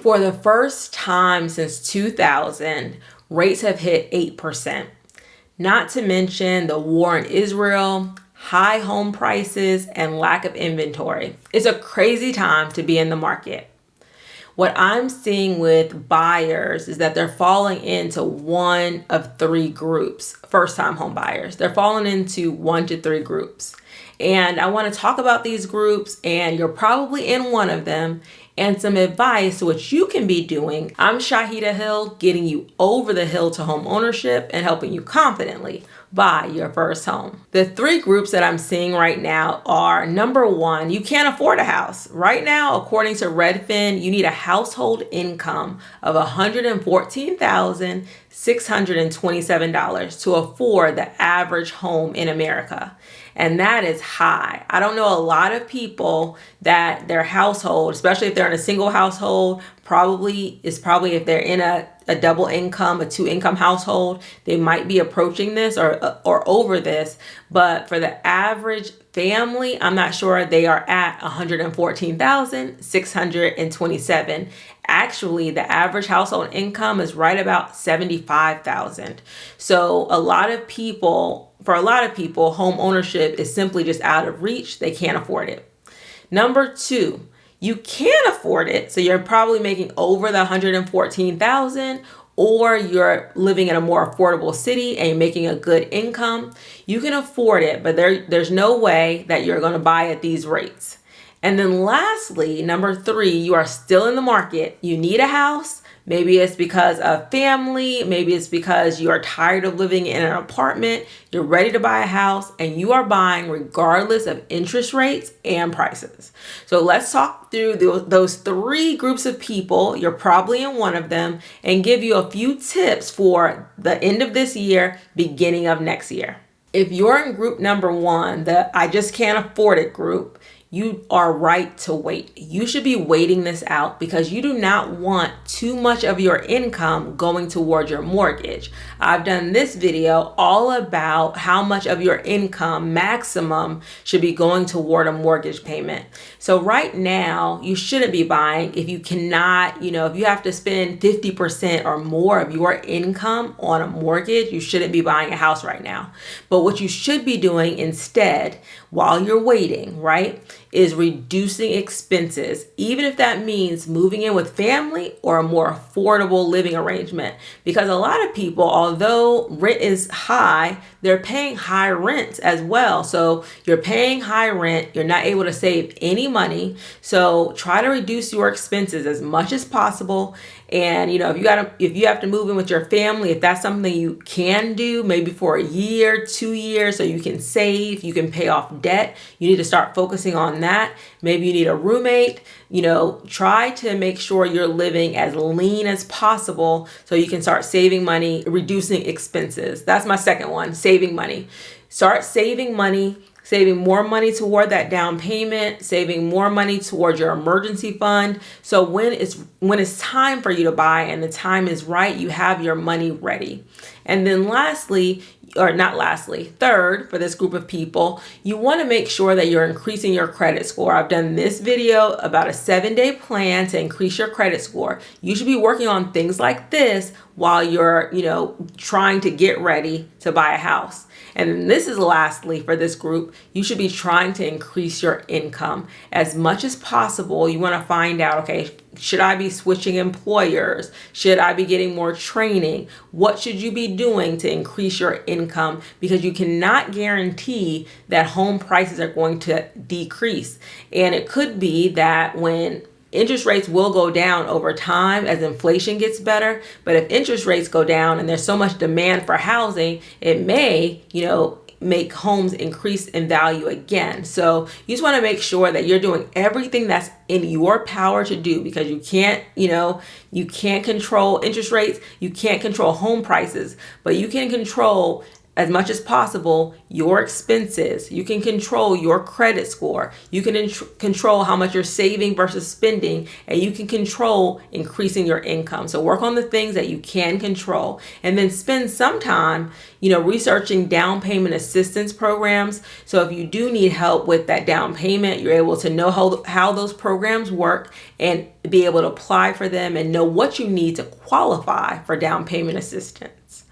for the first time since 2000, rates have hit 8%. Not to mention the war in Israel, high home prices, and lack of inventory. It's a crazy time to be in the market. What I'm seeing with buyers is that they're falling into one of three groups, first-time home buyers. They're falling into 1 to 3 groups. And I want to talk about these groups, and you're probably in one of them, and some advice to what you can be doing. I'm Shaheedah Hill, getting you over the hill to home ownership and helping you confidently buy your first home. The 3 groups that I'm seeing right now are, number 1, you can't afford a house. Right now, according to Redfin, you need a household income of $114,627 to afford the average home in America. And that is high. I don't know a lot of people that their household, especially if they're in a single household, probably if they're in a double income, a 2-income household, they might be approaching this or over this. But for the average family, I'm not sure they are at $114,627. Actually, the average household income is right about $75,000. So for a lot of people, home ownership is simply just out of reach. They can't afford it. Number 2, you can afford it. So you're probably making over the $114,000, or you're living in a more affordable city and you're making a good income. You can afford it, but there's no way that you're going to buy at these rates. And then lastly, number 3, you are still in the market. You need a house. Maybe it's because of family. Maybe it's because you are tired of living in an apartment. You're ready to buy a house, and you are buying regardless of interest rates and prices. So let's talk through those 3 groups of people. You're probably in one of them, and give you a few tips for the end of this year, beginning of next year. If you're in group number 1, the I just can't afford it group, you are right to wait. You should be waiting this out because you do not want too much of your income going toward your mortgage. I've done this video all about how much of your income maximum should be going toward a mortgage payment. So right now, you shouldn't be buying if you cannot, if you have to spend 50% or more of your income on a mortgage, you shouldn't be buying a house right now. But what you should be doing instead, while you're waiting, right, is reducing expenses, even if that means moving in with family or a more affordable living arrangement. Because a lot of people, although rent is high, they're paying high rent as well. So you're paying high rent, you're not able to save any money. So try to reduce your expenses as much as possible. And if you have to move in with your family, if that's something you can do, maybe for a year, 2 years, so you can save, you can pay off debt, you need to start focusing on that. Maybe you need a roommate. Try to make sure you're living as lean as possible so you can start saving money, reducing expenses. That's my second one, saving money. Start saving money. Saving more money toward that down payment, saving more money toward your emergency fund. So when it's time for you to buy and the time is right, you have your money ready. And then third, for this group of people, you want to make sure that you're increasing your credit score. I've done this video about a 7-day plan to increase your credit score. You should be working on things like this while you're, trying to get ready to buy a house. And then this is lastly for this group, you should be trying to increase your income as much as possible. You want to find out, okay, should I be switching employers? Should I be getting more training? What should you be doing to increase your income? Because you cannot guarantee that home prices are going to decrease. And it could be that when interest rates will go down over time as inflation gets better. But if interest rates go down and there's so much demand for housing, it may, make homes increase in value again. So you just want to make sure that you're doing everything that's in your power to do, because you can't control interest rates. You can't control home prices, but you can control as much as possible your expenses. You can control your credit score. You can control how much you're saving versus spending, and you can control increasing your income. So work on the things that you can control, and then spend some time, researching down payment assistance programs. So if you do need help with that down payment, you're able to know how those programs work and be able to apply for them and know what you need to qualify for down payment assistance.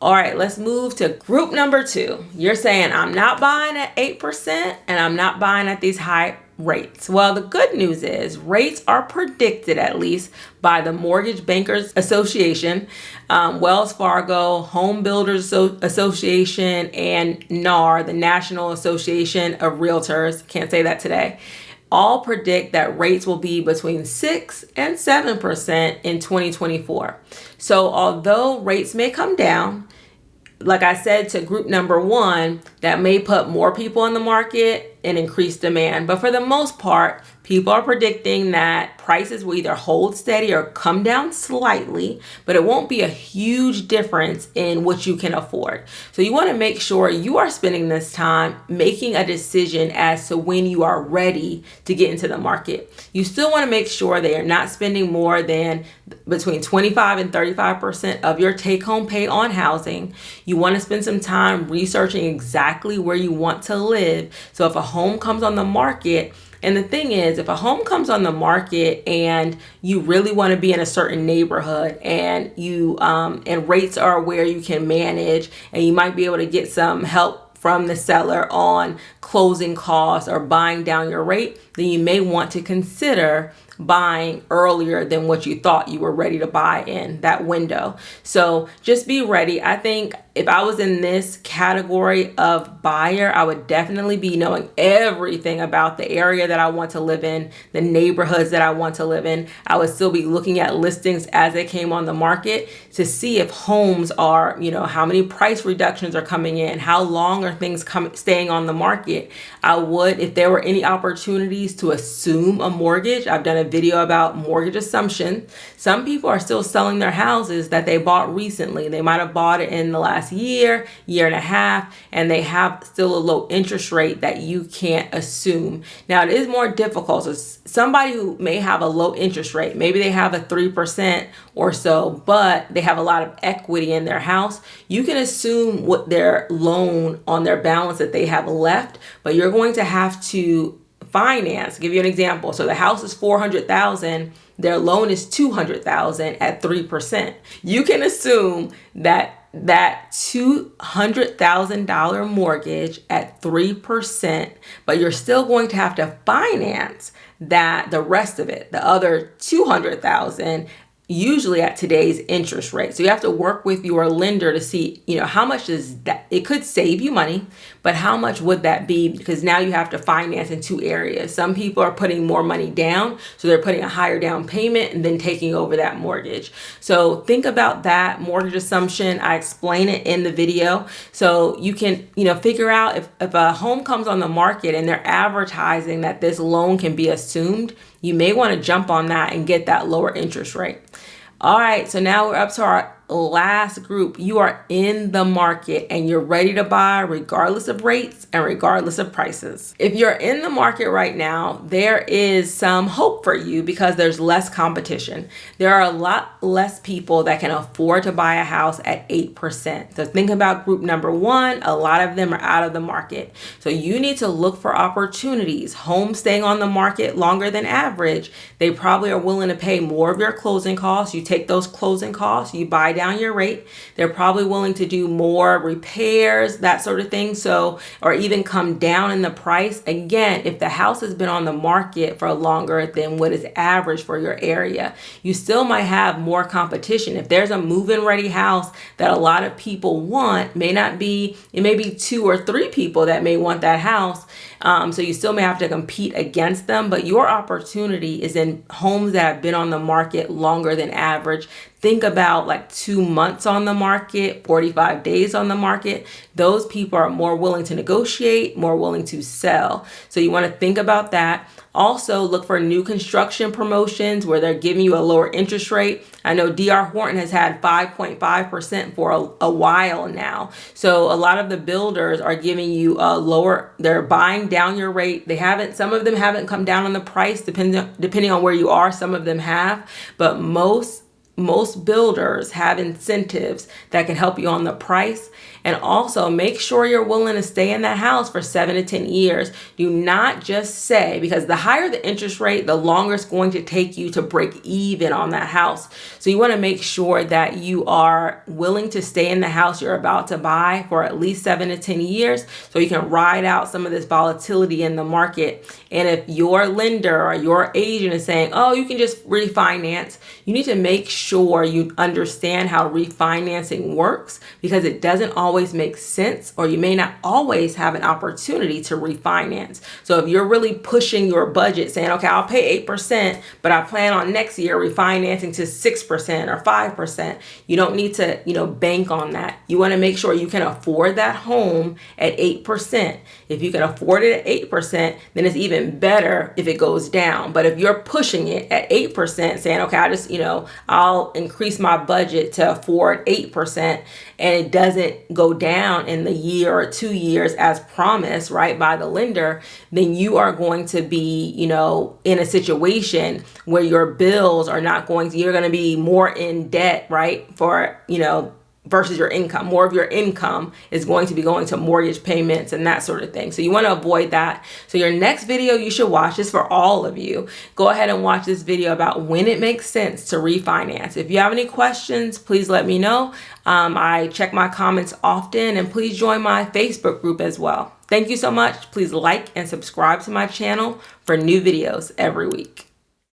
All right, let's move to group number 2. You're saying, I'm not buying at 8% and I'm not buying at these high rates. Well, the good news is rates are predicted, at least by the Mortgage Bankers Association, Wells Fargo, Home Builders Association, and NAR, the National Association of Realtors. Can't say that today. All predict that rates will be between 6 and 7% in 2024. So although rates may come down, like I said to group number 1, that may put more people on the market and increase demand. But for the most part, people are predicting that prices will either hold steady or come down slightly, but it won't be a huge difference in what you can afford. So you want to make sure you are spending this time making a decision as to when you are ready to get into the market. You still want to make sure that you're not spending more than between 25 and 35% of your take-home pay on housing. You want to spend some time researching exactly where you want to live. So if a home comes on the market, and the thing is, if a home comes on the market and you really want to be in a certain neighborhood and and rates are where you can manage, and you might be able to get some help from the seller on closing costs or buying down your rate, then you may want to consider buying earlier than what you thought you were ready to buy in that window. So just be ready. I think if I was in this category of buyer, I would definitely be knowing everything about the area that I want to live in, the neighborhoods that I want to live in. I would still be looking at listings as they came on the market to see if homes are, how many price reductions are coming in, how long are things staying on the market. I would, if there were any opportunities to assume a mortgage. I've done a video about mortgage assumption. Some people are still selling their houses that they bought recently. They might have bought it in the last year and a half, and they have still a low interest rate that you can't assume. Now, it is more difficult. So somebody who may have a low interest rate, maybe they have a 3% or so, but they have a lot of equity in their house, you can assume what their loan on their balance that they have left, but you're going to have to finance. I'll give you an example. So the house is $400,000. Their loan is $200,000 at 3%. You can assume that $200,000 mortgage at 3%, but you're still going to have to finance the rest of it, the other $200,000, usually at today's interest rate. So you have to work with your lender to see, how much is that? It could save you money, but how much would that be? Because now you have to finance in 2 areas. Some people are putting more money down, so they're putting a higher down payment and then taking over that mortgage. So think about that mortgage assumption. I explain it in the video. So you can, figure out if a home comes on the market and they're advertising that this loan can be assumed, you may want to jump on that and get that lower interest rate. All right, so now we're up to our last group. You are in the market and you're ready to buy regardless of rates and regardless of prices. If you're in the market right now, there is some hope for you because there's less competition. There are a lot less people that can afford to buy a house at 8%. So think about group number 1, a lot of them are out of the market. So you need to look for opportunities. Homes staying on the market longer than average, they probably are willing to pay more of your closing costs. You take those closing costs, you buy down your rate. They're probably willing to do more repairs, that sort of thing. So, or even come down in the price. Again, if the house has been on the market for longer than what is average for your area, you still might have more competition. If there's a move-in ready house that a lot of people want, it may be 2 or 3 people that may want that house. So you still may have to compete against them, but your opportunity is in homes that have been on the market longer than average. think about like 2 months on the market, 45 days on the market, those people are more willing to negotiate, more willing to sell. So you want to think about that. Also, look for new construction promotions where they're giving you a lower interest rate. I know D.R. Horton has had 5.5% for a while now. So a lot of the builders are giving you a lower, they're buying down your rate. Some of them haven't come down on the price, depending on where you are. Some of them have, but most builders have incentives that can help you on the price. And also make sure you're willing to stay in that house for 7 to 10 years. Do not just say, because the higher the interest rate, the longer it's going to take you to break even on that house. So you want to make sure that you are willing to stay in the house you're about to buy for at least 7 to 10 years so you can ride out some of this volatility in the market. And if your lender or your agent is saying, oh, you can just refinance, you need to make sure you understand how refinancing works, because it doesn't always make sense, or you may not always have an opportunity to refinance. So if you're really pushing your budget saying, okay, I'll pay 8%, but I plan on next year refinancing to 6% or 5%, you don't need to, bank on that. You want to make sure you can afford that home at 8%. If you can afford it at 8%, then it's even better if it goes down. But if you're pushing it at 8%, saying, okay, I'll increase my budget to afford 8%, and it doesn't go down in the year or 2 years as promised, right, by the lender, then you are going to be, in a situation where your bills are you're going to be more in debt, right, for, versus your income. More of your income is going to be going to mortgage payments and that sort of thing. So you want to avoid that. So your next video you should watch is for all of you. Go ahead and watch this video about when it makes sense to refinance. If you have any questions, please let me know. I check my comments often, and please join my Facebook group as well. Thank you so much. Please like and subscribe to my channel for new videos every week.